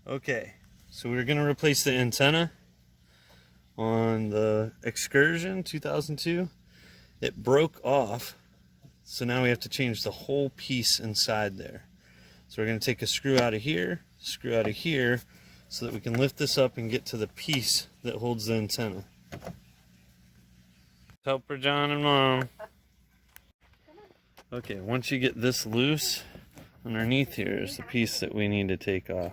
Okay, so we're going to replace the antenna on the Excursion 2002. It broke off, so now we have to change the whole piece inside there. So we're going to take a screw out of here, so that we can lift this up and get to the piece that holds the antenna. Helper John and Mom. Okay, once you get this loose, underneath here is the piece that we need to take off.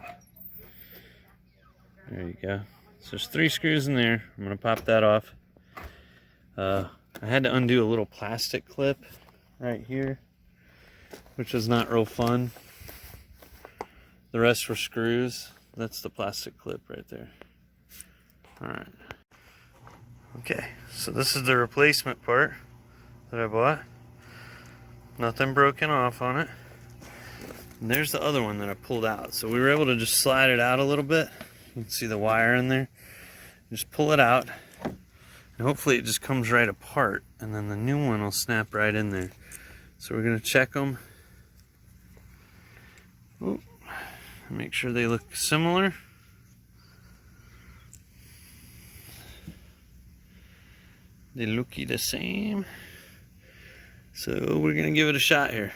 There you go. So there's 3 screws in there. I'm going to pop that off. I had to undo a little plastic clip right here, which was not real fun. The rest were screws. That's the plastic clip right there. Alright. Okay, so this is the replacement part that I bought. Nothing broken off on it. And there's the other one that I pulled out. So we were able to just slide it out a little bit. You can see the wire in there. Just pull it out. And hopefully it just comes right apart. And then the new one will snap right in there. So we're going to check them. Ooh. Make sure they look similar. They looky the same. So we're going to give it a shot here.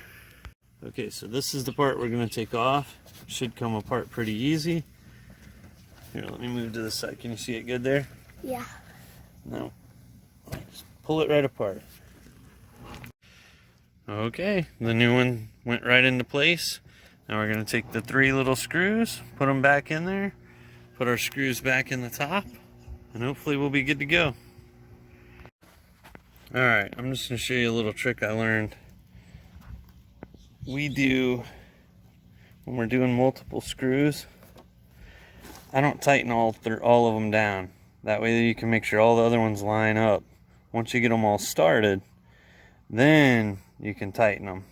Okay, so this is the part we're going to take off. It should come apart pretty easy. Here, let me move to the side. Can you see it good there? Yeah. No. Just pull it right apart. Okay, the new one went right into place. Now we're going to take the 3 little screws, put them back in there, put our screws back in the top, and hopefully we'll be good to go. Alright, I'm just going to show you a little trick I learned. We do, when we're doing multiple screws, I don't tighten all of them down. That way you can make sure all the other ones line up. Once you get them all started, then you can tighten them.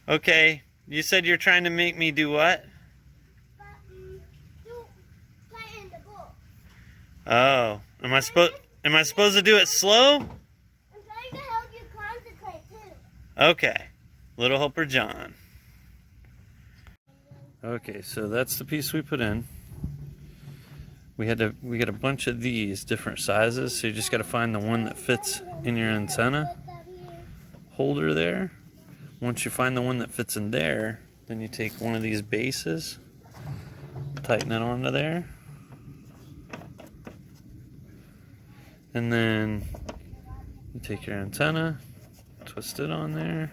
Okay, you said you're trying to make me do what? Tighten the bolt. Oh, am I supposed to do it slow? I'm trying to help you concentrate too. Okay, little helper John. Okay, so that's the piece we put in. We got a bunch of these different sizes, so you just got to find the one that fits in your antenna holder there. Once you find the one that fits in there, then you take one of these bases, tighten it onto there, and then you take your antenna, twist it on there,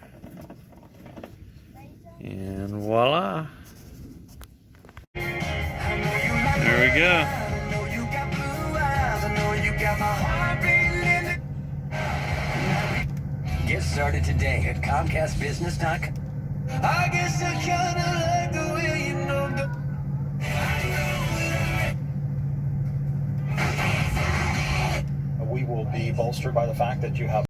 and voila! There we go. Get started today at ComcastBusiness.com. I guess I kinda like the way you know. We will be bolstered by the fact that you have